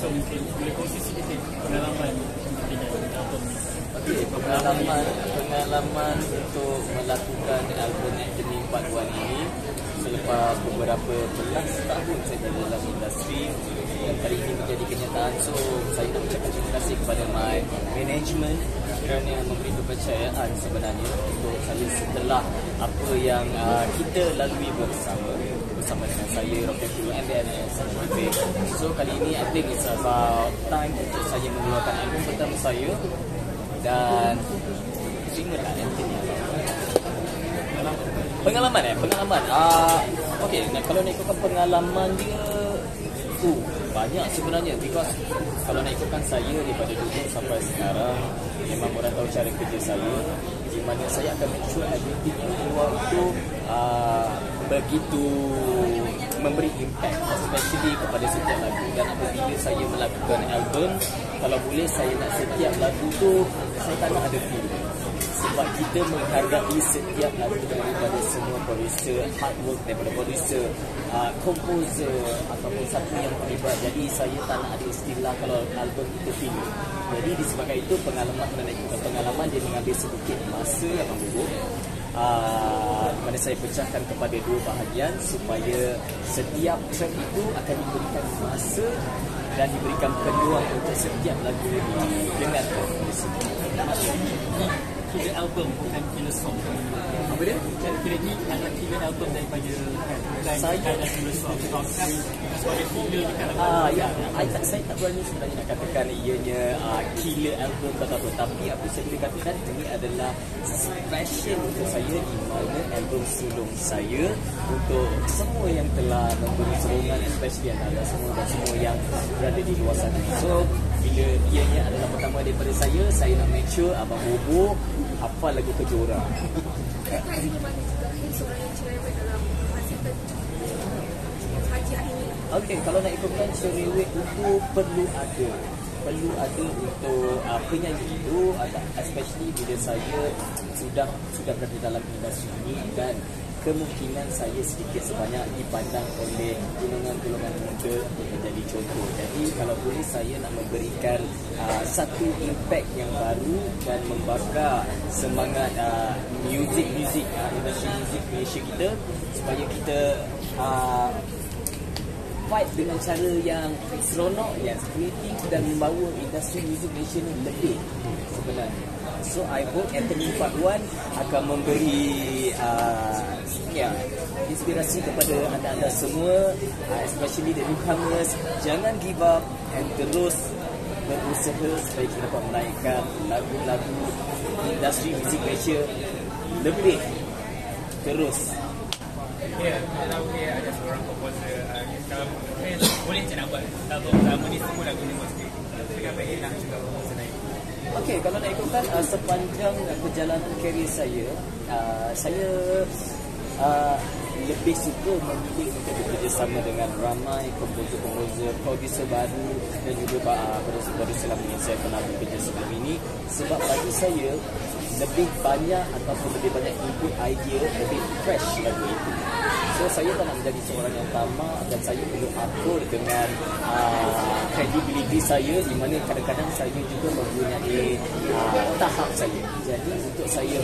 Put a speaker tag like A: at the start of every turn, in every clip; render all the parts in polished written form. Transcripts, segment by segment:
A: So mungkin boleh kongsi sedikit pengalaman dengan album ni.
B: Okey, pengalaman untuk melakukan album Anthony Part 1 ini selepas beberapa belas tahun saya berada dalam industri dan kali ini menjadi kenyataan. So saya nak ucapkan terima kasih kepada my management kerana memberi kepercayaan sebenarnya untuk saya setelah apa yang kita lalui bersama dengan saya, Rocket Crew, MBNS, Sanjay. So kali ini I think it's about time untuk saya mengeluarkan album pertama saya dan terimalah Anthony. Pengalaman. Okey, kalau nak ikutkan pengalaman dia banyak sebenarnya, because kalau nak ikutkan saya daripada dulu sampai sekarang memang orang tahu cara kerja saya, di mana saya akan make sure everything yang keluar itu begitu memberi impact, especially kepada setiap lagu. Dan apabila saya melakukan album, kalau boleh saya nak setiap lagu tu saya tak nak ada feel, sebab kita menghargai setiap lagu daripada semua producer, hard work daripada producer, komposer ataupun siapa yang terlibat. Jadi saya tak nak ada istilah kalau album itu film. Jadi disebabkan itu pengalaman dia mengambil sedikit masa yang berburuk, di mana saya pecahkan kepada dua bahagian supaya setiap track itu akan diberikan masa dan diberikan peluang untuk setiap lagu didengarkan oleh semua.
A: Killer album bukan killer song.
B: Apa dia?
A: Kira ni adalah killer album daripada
B: saya
A: dan killer song. Sebagai killer dekat
B: ya, saya tak berani sebenarnya nak katakan ianya killer album atau apa, tapi apa saya boleh katakan ini adalah passion untuk saya, di mana album sulung saya untuk semua yang telah memberi sokongan, especially anda semua dan semua yang berada di luar sana. So bila ianya adalah pertama daripada saya nak make sure Abang Bobo hafal lagu Kejora. Okey, kalau nak ikutkan cerewet itu perlu ada untuk penyanyi itu, especially bila saya sudah berada dalam industri ini dan kemungkinan saya sedikit sebanyak dipandang oleh golongan-golongan muda untuk menjadi contoh. Jadi kalau boleh saya nak memberikan satu impact yang baru dan membakar semangat industri muzik Malaysia kita, supaya kita fight dengan cara yang seronok, yang kreatif dan membawa industri muzik Malaysia ni lebih sebenarnya. So I hope Anthony Part 1 akan memberi inspirasi kepada anda semua, especially the newcomers. Jangan give up and terus berusaha supaya kita dapat menaikkan lagu-lagu industri muzik Malaysia lebih terus.
A: Ya, kalau ada seorang komposer, kalau boleh saya nak buat album pertama ni semua lagu ni mesti dengan baik nak juga komposer lain.
B: Okey, kalau nak ikutkan sepanjang perjalanan karier saya lebih suka memilih untuk bekerjasama dengan ramai komposer-komposer, producer baru dan juga producer lama yang saya pernah bekerja sebelum ini, sebab bagi saya lebih banyak ataupun lebih banyak input idea, lebih fresh lagu itu. So saya tak nak menjadi seorang yang tamak dan saya perlu atur dengan credibility saya, di mana kadang-kadang saya juga mempunyai tahap saya. Jadi untuk saya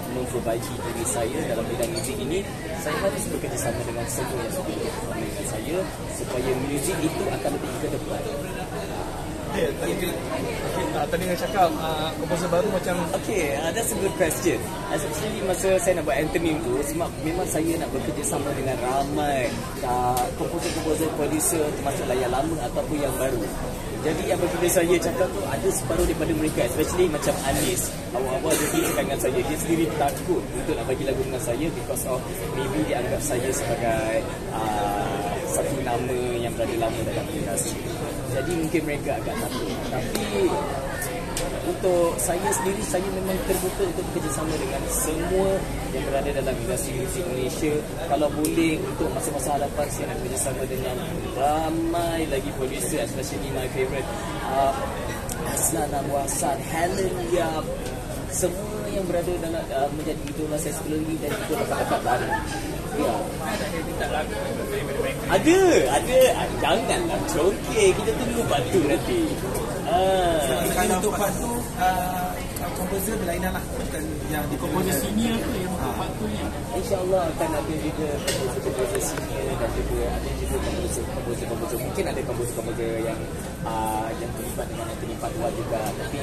B: memperbaiki diri saya dalam bidang muzik ini, saya harus bekerjasama dengan semua yang sudah bersama dengan saya supaya muzik itu akan lebih ke depan.
C: Ya, tadi nak cakap komposer baru macam...
B: Okay, that's a good question. Especially masa saya nak buat Anthem tu, sebab memang saya nak bekerjasama dengan ramai komposer-komposer, producer, termasuk yang lama ataupun yang baru. Jadi apabila saya cakap tu, ada separuh daripada mereka, especially macam Anis, awal-awal dia cakap dengan saya, dia sendiri takut untuk nak bagi lagu dengan saya because of maybe dia anggap saya sebagai satu nama yang berada lama dalam industri. Jadi mungkin mereka agak takut. Tapi untuk saya sendiri, saya memang terbuka untuk bekerjasama dengan semua yang berada dalam industri muzik Malaysia. Kalau boleh untuk masa-masa hadapan, saya nak bekerjasama dengan ramai lagi producer, especially my favourite Aslan Anwar, Helen Yap, semua yang berada dalam menjadi idola saya sebelum ini dan juga dekat-dekat baru. Ya. Ada. Janganlah congkeh, kita tunggu part 2 nanti.
D: Kalau untuk part 2 komposer berlainan lah, bukan yang di
A: Komposer senior tu yang part tu ni.
B: InsyaAllah akan ada juga komposer senior dan juga ada juga komposer mungkin ada komposer yang terlibat dengan Anthony Padua juga. Tapi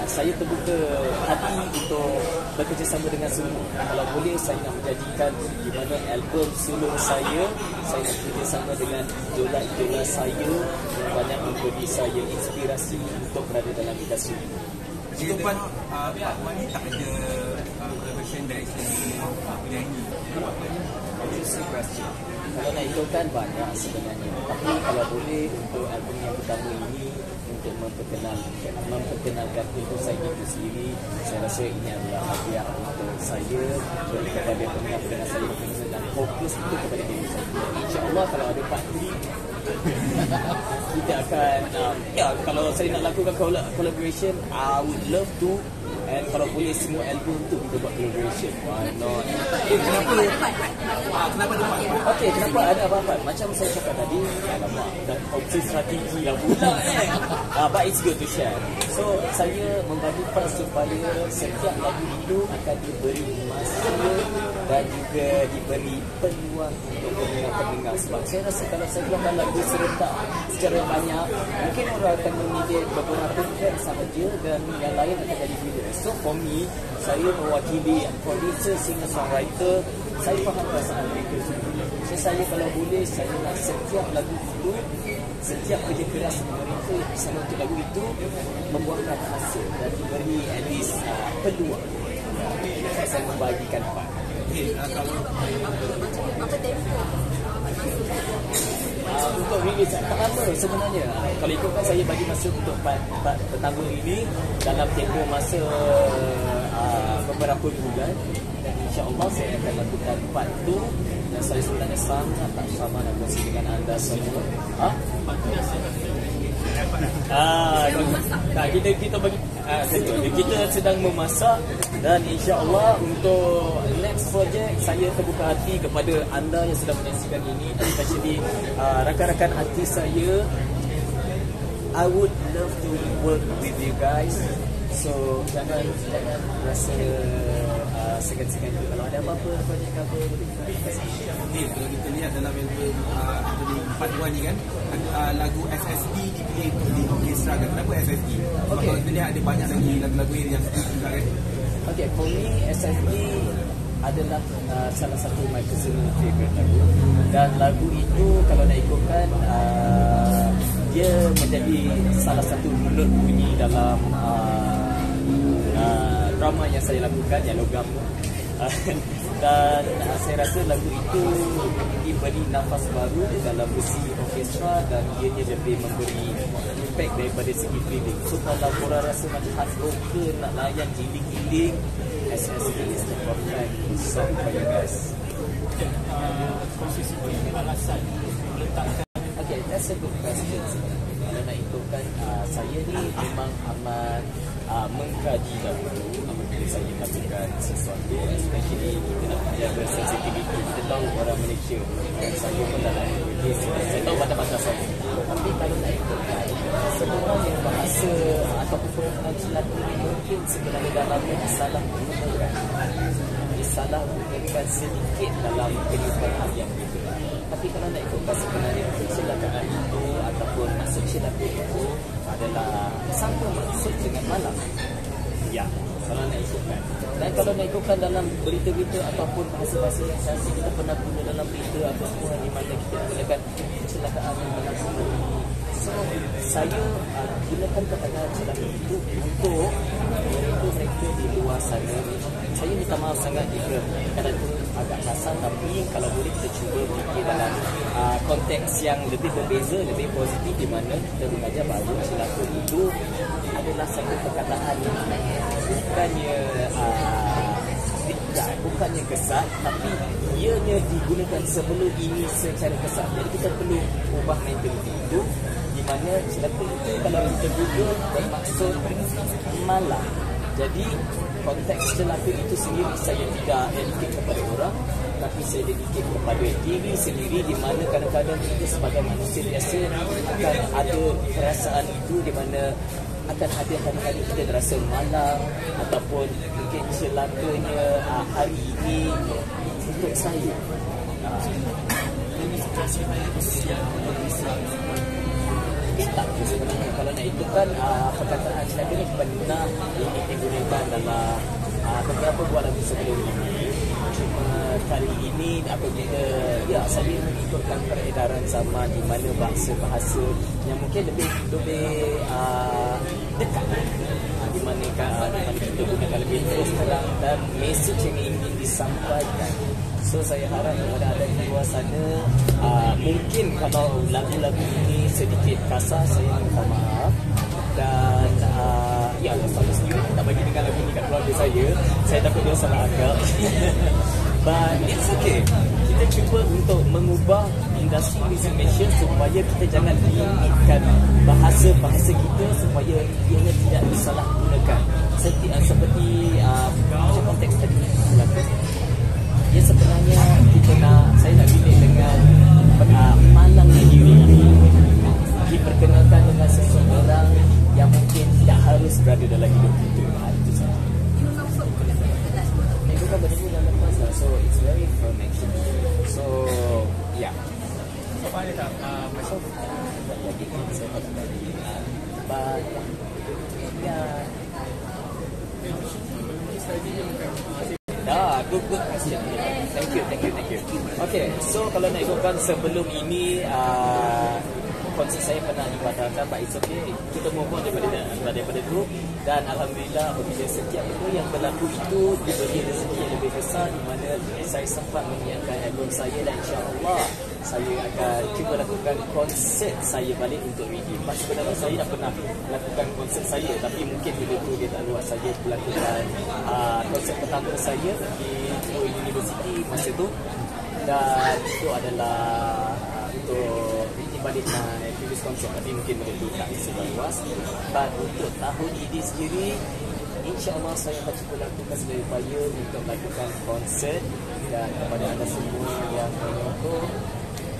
B: saya terbuka hati untuk bekerjasama dengan semua. Kalau boleh saya nak menjadikan di mana album solo saya nak bekerjasama dengan idola-idola saya yang banyak memberi saya inspirasi untuk berada dalam industri.
D: untuk part ni tak ada collaboration direction penyanyi.
B: Kalau nak ikutkan banyak sebenarnya. Tapi kalau boleh untuk album yang pertama ini untuk memperkenalkan untuk saya itu sendiri, saya rasa ini adalah hadiah untuk saya dan kepada pendengar-pendengar saya dan fokus itu kepada diri saya. InsyaAllah kalau ada part 3 kita akan kalau saya nak lakukan collaboration, I would love to. And kalau boleh semua album tu kita buat collaboration. Why not?
D: Kenapa ada part?
B: Okay, kenapa ada apa-apa? Macam saya cakap tadi, alamak, dan opsi strategi lah pula but it's good to share. So, saya membagi part supaya setiap lagu itu akan diberi masa dan juga diberi peluang untuk pendengar-pendengar. Sebab saya rasa kalau saya keluarkan lagu serentak secara banyak, mungkin orang akan memilih beberapa track sahaja dan yang lain akan jadi video. So for me, saya mewakili producer, singer-songwriter, saya faham perasaan mereka. So saya kalau boleh, saya nak setiap lagu itu, setiap kerja keras mereka bersama untuk lagu itu membuahkan hasil dan diberi at least peluang. Saya membagikan part. Untuk rilis tak lama sebenarnya. Kalau ikutkan saya bagi masa untuk part pertama ini dalam tempoh masa beberapa bulan, dan insya-Allah saya akan lakukan part 2 dan saya sebenarnya sangat tak sabar nak kongsi dengan anda semua. Kita sedang memasak dan insya-Allah untuk next project saya terbuka hati kepada anda yang sedang menyaksikan ini, especially rakan-rakan artis saya. I would love to work with you guys. So jangan rasa segan-segan kalau ada apa-apa project cover
D: Kalau kita lihat dalam album part 2 ni kan, lagu SSD dipilih untuk di orkestra kan. Kenapa SSD? Sebab kalau kita lihat ada banyak lagi lagu-lagu yang juga kan.
B: Okay, for me SSD adalah salah satu my personal favorite lagu. Dan lagu itu kalau nak ikutkan dia menjadi salah satu mulut bunyi dalam drama yang saya lakukan, yang logam. Dan saya rasa lagu itu diberi nafas baru dalam versi orkestra dan ianya lebih memberi impact daripada segi feeling. So kalau korang rasa macam heartbroken, nak layan giling-giling, SSD is the perfect song for you guys.
A: Posisi alasan meletakkan.
B: Okay, that's a good question. Kalau nak ikutkan, saya ni memang amat mengkaji dahulu apabila saya lakukan sesuatu, especially kita nak menjaga sensitivity. Kita tahu orang Malaysia dan saya pun dalam Malaysia, saya tahu mata-mata saya. Tapi kalau nak ikutkan, sebenarnya bahasa ataupun pengajian mungkin sebenarnya dalamnya disalah gunakan sedikit dalam kehidupan harian kita. Tapi kalau nak ikutkan sebenarnya kecelakaan itu ataupun maksud kecelakaan itu adalah sama maksud dengan malam. Ya, kalau nak ikutkan. Dan kalau nak ikutkan dalam berita-berita ataupun bahasa-bahasa yang biasa kita pernah guna dalam berita apa semua di mana kita gunakan kecelakaan yang berlaku. So, saya gunakan kata-kata kecelakaan itu untuk mereka di luar sana. Saya minta maaf sangat jika kadang itu agak kasar, tapi kalau boleh kita cuba fikir dalam konteks yang lebih berbeza, lebih positif, di mana kita mengajar bahawa celaka itu adalah satu perkataan yang bukannya kesat, tapi ianya digunakan sebelum ini secara kesat. Jadi kita perlu ubah mentaliti itu. Jika mana celaka itu kalau kita Google bermaksud malam. Jadi konteks celaka itu sendiri saya tidak dedicate kepada orang, tapi saya dedicate kepada diri sendiri, di mana kadang-kadang kita sebagai manusia biasa akan ada perasaan itu, di mana akan ada hari-hari kita terasa malam ataupun mungkin celakanya hari ini untuk saya. Tak sebenarnya kalau nak ikutkan perkataan celaka ni pernah ini digunakan dalam beberapa buah lagu sebelum ini. Cuma kali ini apabila saya mengikutkan peredaran zaman di mana bahasa yang mungkin lebih dekat, di mana kita gunakan lebih terus terang dan mesej yang ingin disampaikan. So saya harap kepada anda di luar sana, mungkin kalau lagu-lagu ini sedikit kasar, saya minta maaf. Dan saya sendiri tak bagi dengar lagu ni kat keluarga saya takut dia salah akal. But it's okay. Kita cuba untuk mengubah industri muzik Malaysia supaya kita jangan limitkan bahasa-bahasa kita supaya ianya tidak disalahgunakan. Seperti konteks tadi ya, sebenarnya saya nak bilik dengan malangnya diri ini diperkenalkan dengan seseorang yang mungkin tidak harus berada dalam hidup kita. Itu saja. Itu kan berdiri dalam masa, so it's very firm actually. So yeah.
A: Apa ada tak
B: masuk lagi saya tak tadi. But yeah. Good question. Thank you. Okay, so kalau nak ikutkan sebelum ini konsert saya pernah dibatalkan, but it's okay. Kita move on daripada grup, dan alhamdulillah apabila setiap benda yang berlaku itu diberi rezeki yang lebih besar, di mana saya sempat menyiapkan album saya, dan insya-Allah saya akan cuba lakukan konsert saya balik untuk redeem. Sebenarnya saya dah pernah lakukan konsert saya, tapi mungkin bila tu dia tak luas, saya lakukan konsert pertama saya di University masa tu, dan itu adalah untuk redeem balik my previous konsert, tapi mungkin bila tu tak bisa luas. But untuk tahun ini sendiri, InsyaAllah saya akan cuba lakukan sedaya upaya untuk melakukan konsert, dan kepada anda semua yang menyokong.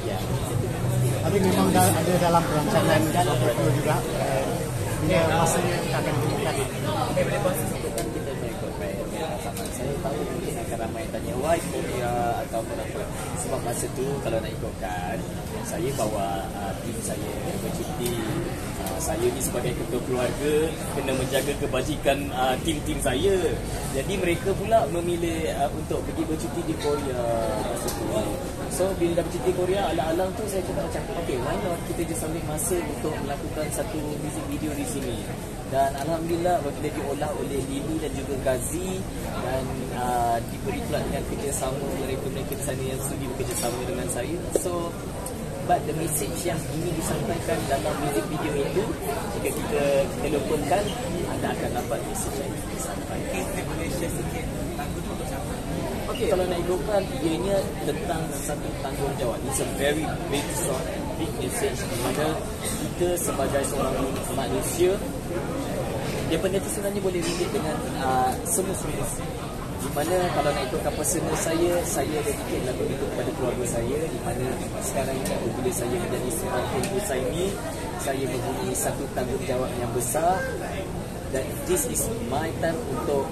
B: Ya,
E: tapi memang ada dalam perancangan ataupun juga bila masanya kita akan temukan.
B: Daripada konsert itu kan kita mengikut zaman. Saya tahu mungkin akan ramai tanya why Korea ataupun apa. Sebab masa tu kalau nak ikutkan, saya bawa tim saya bercuti. Saya ni sebagai ketua keluarga kena menjaga kebajikan tim-tim saya. Jadi mereka pula memilih untuk pergi bercuti di Korea masa tu. So bila dah bercuti Korea, alang-alang tu saya cakap macam okay, why not kita just ambil masa untuk melakukan satu music video di sini. Dan alhamdulillah apabila diolah oleh Lini dan juga Gazi, dan diberi pula dengan kerjasama mereka di sana yang sudi bekerjasama dengan saya. So but the message yang ingin disampaikan dalam music video itu, jika kita telefonkan, anda akan dapat message yang disampaikan. Okay, kalau nak ikutkan, ianya tentang satu tanggungjawab. It's a very big song, big message, di mana kita sebagai seorang manusia, dia benda itu sebenarnya boleh relate dengan semua. Di mana kalau nak ikutkan personal saya dedicate lagu itu kepada keluarga saya, di mana sekarang ini apabila saya menjadi seorang pengusaha ini, saya mempunyai satu tanggungjawab yang besar, dan this is my time untuk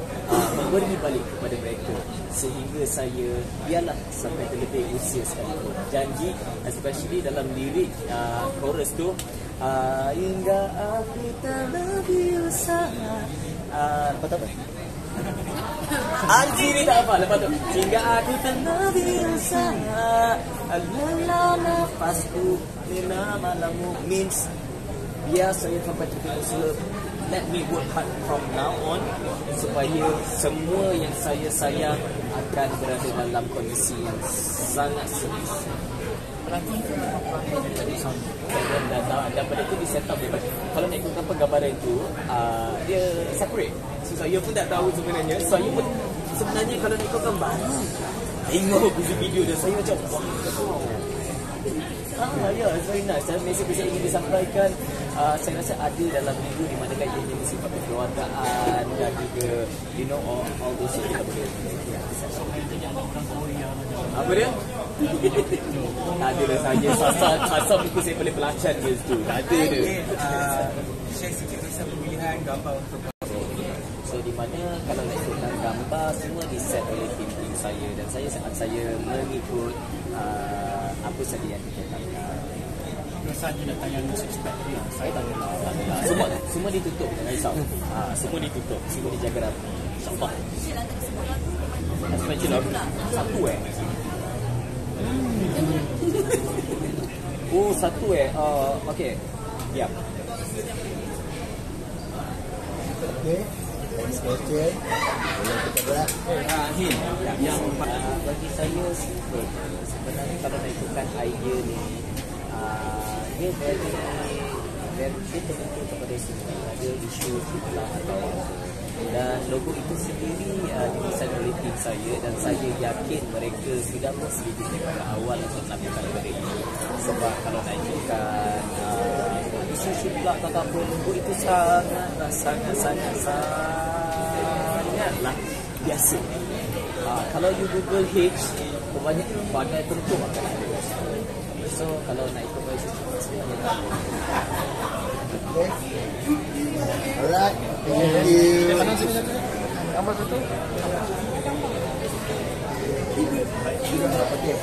B: memberi balik kepada mereka, sehingga saya biarlah sampai terlebih usia sekalipun. Janji, especially dalam lirik chorus tu, hingga aku tak lebih usaha, apa? Anjir ni tak apa. Lepas tu, hingga aku tak lebih usaha, lelah nafasku lena malamu, means biar saya sampai terlebih usia. Let me work hard from now on, supaya semua yang saya sayang akan berada dalam kondisi yang sangat serius. Dan pada itu di set up dia. Kalau nak ikutkan penggambaran itu, dia separate. So saya pun tak tahu sebenarnya. Saya pun sebenarnya kalau nak ikutkan baru tengok music video dia, saya macam wow. Ya, it's very nice. Dan mesej-mesej ingin disampaikan, saya rasa ada dalam minggu di mana kan ia bersifat kekeluargaan dan juga all those yang kita boleh. Apa dia? Tak ada lah saya. Asal muka saya boleh pelacan ke situ. Tak ada dia.
A: Share sikit kisah pemilihan gambar untuk
B: So di mana kalau nak ikutkan gambar semua di set oleh tim saya dan saya mengikut apa saja yang dikatakan.
E: Rasanya datang yang suspek dia.
B: Saya tak kenal. Semua ditutup, jangan risau. Semua ditutup, semua dijaga rapi. InsyaAllah. Aspek cilok. Satu Oh, satu okey. Diam.
F: Okey. Next question. Boleh kita berat.
D: Hin, yang
B: Bagi saya simple. Sebenarnya kalau nak ikutkan idea ni, dia very dia terbentuk kepada semua. Ada isu fitnah atau apa. Dan logo itu sendiri didesain oleh tim saya dan saya yakin mereka sudah bersedia daripada awal untuk melakukan benda ini. Sebab kalau nak ikutkan isu fitnah atau apa, logo itu sangatlah biasa. Kalau you Google H, banyak bagai bentuk akan ada. So kalau nak ikut bahasa sebenarnya tak boleh.
F: Okay. Alright. Thank you.
C: Gambar satu.
F: Okay.